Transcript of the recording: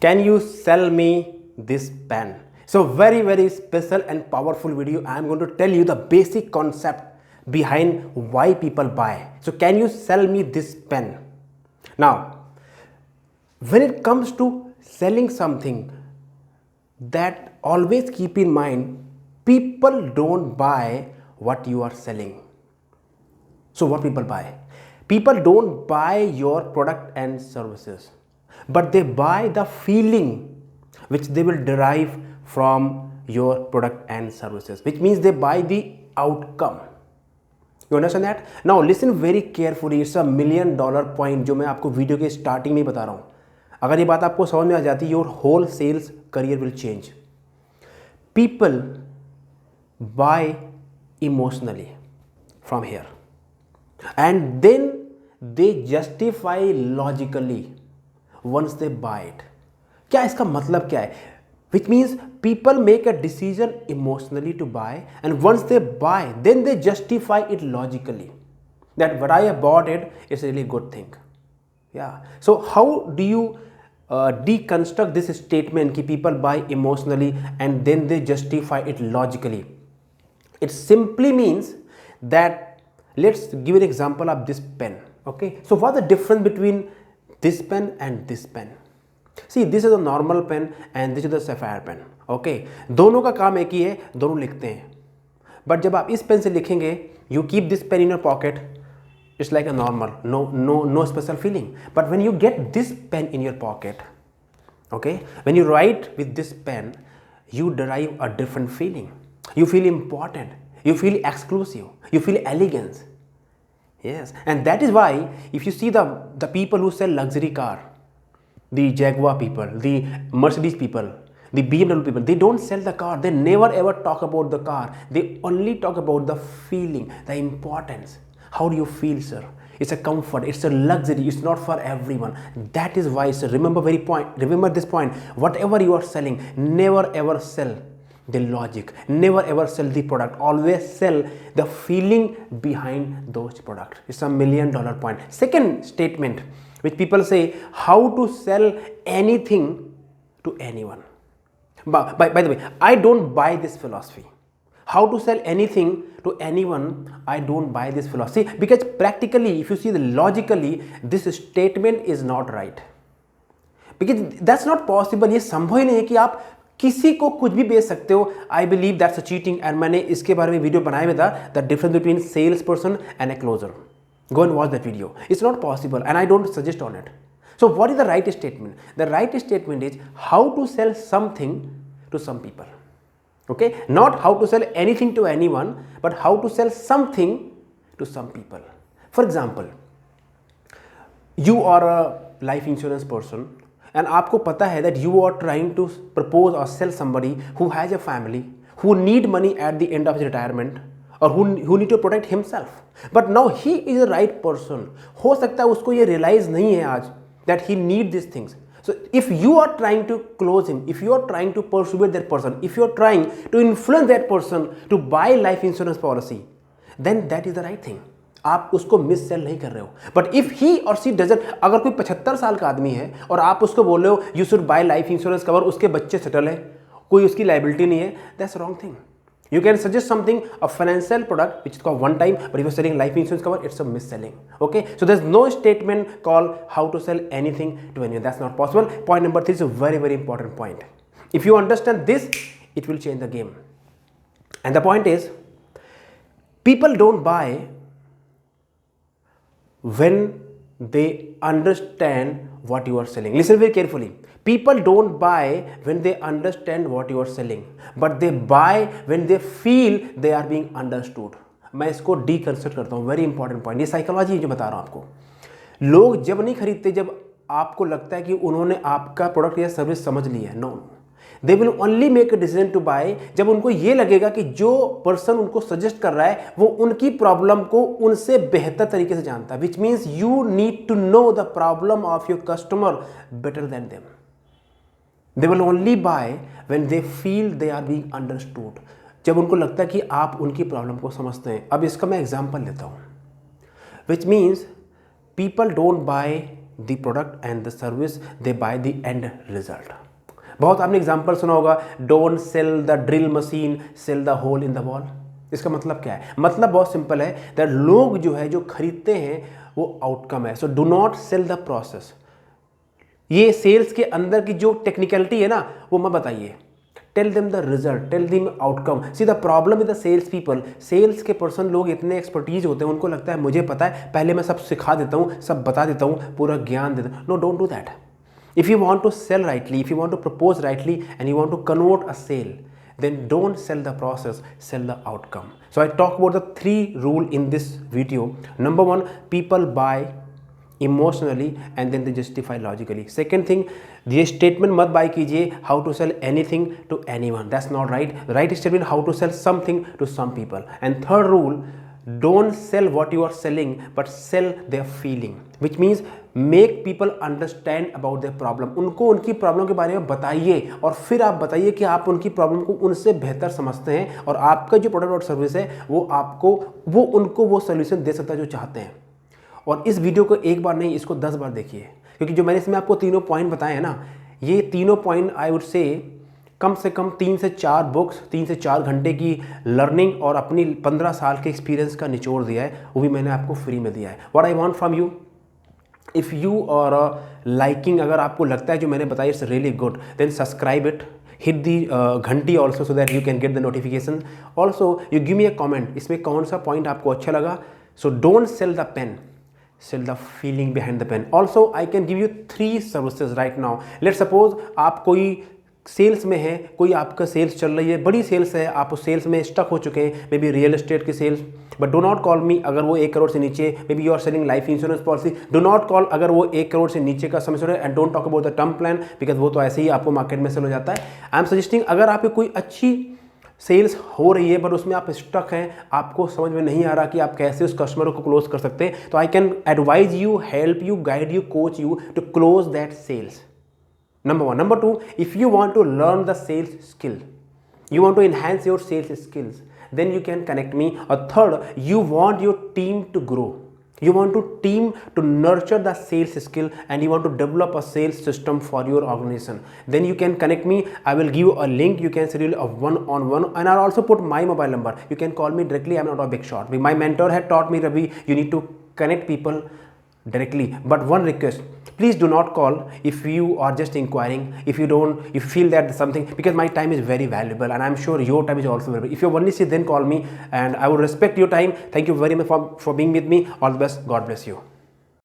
Can you sell me this pen? So very special and powerful video. I am going to tell you the basic concept behind why people buy. So can you sell me this pen? Now, when it comes to selling something, that always keep in mind, people don't buy what you are selling. So what people buy? People don't buy your product and services, but they buy the feeling which they will derive from your product and services, which means they buy the outcome. You understand that? Now listen very carefully. It's $1 million point जो मैं आपको video के starting में बता रहा हूँ. अगर ये बात आपको समझ में आ जाती, your whole sales career will change. People buy emotionally from here, and then they justify logically once they buy it. क्या इसका मतलब क्या है? Which means people make a decision emotionally to buy, and once they buy, then they justify it logically. That what I have bought it is a really good thing. Yeah. So how do you deconstruct this statement कि people buy emotionally and then they justify it logically? It simply means that, let's give an example of this pen. Okay, so what's the difference between this pen and this pen? See, this is a normal pen and this is the sapphire pen. Okay, दोनों का काम एक ही है, दोनों लिखते हैं. But जब आप इस पेन से लिखेंगे, you keep this pen in your pocket, it's like a normal, no special feeling. But when you get this pen in your pocket, okay, when you write with this pen, you derive a different feeling. You feel important, you feel exclusive, you feel elegance. Yes, and that is why if you see the people who sell luxury car, the Jaguar people, the Mercedes people, the BMW people, they don't sell the car. They never ever talk about the car. They only talk about the feeling, the importance. How do you feel, sir? It's a comfort, it's a luxury, it's not for everyone. That is why, sir, remember this point. Whatever you are selling, never ever sell the logic, never ever sell the product, always sell the feeling behind those products. It's $1 million point. Second statement which people say, how to sell anything to anyone. By the way, I don't buy this philosophy. How to sell anything to anyone, I don't buy this philosophy, because practically, if you see the logically, this statement is not right. Because that's not possible. ये संभव ही नहीं है कि आप किसी को कुछ भी बेच सकते हो. I believe that's a cheating, and मैंने इसके बारे में वीडियो बनाया हुआ था, the difference between salesperson and a closer. Go and watch that video. It's not possible, and I don't suggest on it. So what is the right statement? The right statement is how to sell something to some people. Okay, not how to sell anything to anyone, but how to sell something to some people. For example, you are a life insurance person, and आपको पता है that you are trying to propose or sell somebody who has a family, who need money at the end of his retirement, or who need to protect himself. But now he is the right person. हो सकता है उसको ये realize नहीं है आज that he need these things. So if you are trying to close him, if you are trying to persuade that person, if you are trying to influence that person to buy life insurance policy, then that is the right thing. आप उसको miss cell नहीं कर रहे हो. But if he और सी doesn't, अगर कोई 75 साल का आदमी है और आप उसको बोल रहे हो you should buy life insurance cover, उसके बच्चे सेटल है, कोई उसकी लाइबिलिटी नहीं है, that's wrong thing. You can suggest something, a financial product which is called one time, but if you're selling life insurance cover, it's a mis-selling. Okay, so there's no statement called how to sell anything to anyone. That's not possible. Point number 3 is a very important point. If you understand this, it will change the game. And the point is, people don't buy when they understand what you are selling. Listen very carefully. People don't buy when they understand what you are selling, but they buy when they feel they are being understood. मैं इसको deconstruct करता हूँ. Very important point. ये psychology जो बता रहा हूँ आपको. लोग जब नहीं खरीदते जब आपको लगता है कि उन्होंने आपका प्रोडक्ट या सर्विस समझ ली है. No, they will only make a decision to buy जब उनको ये लगेगा कि जो पर्सन उनको सजेस्ट कर रहा है वो उनकी प्रॉब्लम को उनसे बेहतर तरीके से जानता है. Which means you need to know the problem of your customer better than them. They will only buy when they feel they are being understood. जब उनको लगता है कि आप उनकी प्रॉब्लम को समझते हैं. अब इसका मैं एग्जांपल लेता हूँ. Which means people don't buy the product and the service, they buy the end result. बहुत आपने एग्जाम्पल सुना होगा, don't sell the drill machine, sell the hole in the wall. इसका मतलब क्या है? मतलब बहुत सिंपल है, दैट लोग जो है जो खरीदते हैं वो आउटकम है। So do not sell the process. ये सेल्स के अंदर की जो टेक्निकलिटी है ना, वो मत बताइए। Tell them the result, tell them outcome. See the problem with the sales people, sales के पर्सन लोग इतने एक्सपर्टीज होते हैं, उनको लगता है मुझे पता है, पहले मैं सब सिखा देता हूँ, सब बता देता हूँ, पूरा ज्ञान देता हूँ। No, don't do that. If you want to sell rightly, if you want to propose rightly, and you want to convert a sale, then don't sell the process, sell the outcome. So I talk about the 3 rules in this video. Number 1, people buy emotionally and then they justify logically. Second thing, ये statement मत buy कीजिए how to sell anything to anyone. That's not right. The right statement, how to sell something to some people. And third rule, don't sell what you are selling but sell their feeling, which means make people understand about their problem. उनको उनकी problem के बारे में बताइए और फिर आप बताइए कि आप उनकी प्रॉब्लम को उनसे बेहतर समझते हैं और आपका जो प्रोडक्ट और सर्विस है वो उनको वो सोल्यूशन दे सकता है जो चाहते हैं। और इस वीडियो को एक बार नहीं, इसको 10 बार देखिए, क्योंकि जो मैंने इसमें आपको तीनों पॉइंट बताए हैं ना, ये तीनों पॉइंट आई वुड से कम 3 से 4 बुक्स, 3 से 4 घंटे की लर्निंग और अपनी 15 साल के एक्सपीरियंस का निचोड़ दिया है, वो भी मैंने आपको फ्री में दिया है। What I want from you, if you are liking, अगर आपको लगता है जो मैंने बताया it's really good, then subscribe it, hit the घंटी also, so that you can get the notification. Also you give me a comment, इसमें कौन सा पॉइंट आपको अच्छा लगा। So don't sell the pen, sell the feeling behind the pen. Also I can give you 3 services right now. Let's suppose आप कोई sales में है, कोई आपका सेल्स चल रही है, बड़ी सेल्स है, आप उस सेल्स में स्टक हो चुके हैं, मे बी रियल एस्टेट की sales, but do not call me अगर वो 1 करोड़ से नीचे, maybe you are selling life insurance policy, do not call अगर वो 1 करोड़ से नीचे का समझ है, and don't talk about the term plan, because वो तो ऐसे ही आपको मार्केट में सेल हो जाता है। आई एम सजेस्टिंग, अगर आपकी कोई अच्छी सेल्स हो रही है बट उसमें आप स्टक हैं, आपको समझ में नहीं आ रहा कि आप कैसे उस कस्टमर को क्लोज कर सकते हैं, तो I can advise you, help you, guide you, coach you to close that sales. Number 1. Number 2, if you want to learn the sales skill, you want to enhance your sales skills, then you can connect me. Or third, you want your team to grow. You want to team to nurture the sales skill and you want to develop a sales system for your organization. Then you can connect me. I will give you a link. You can schedule a one-on-one, and I'll also put my mobile number. You can call me directly. I'm not a big shot. My mentor had taught me, Ravi, you need to connect people directly. But one request, please do not call if you are just inquiring, if you feel that something, because my time is very valuable and I'm sure your time is also valuable. If you're only sick, then call me and I will respect your time. Thank you very much for being with me. All the best. God bless you.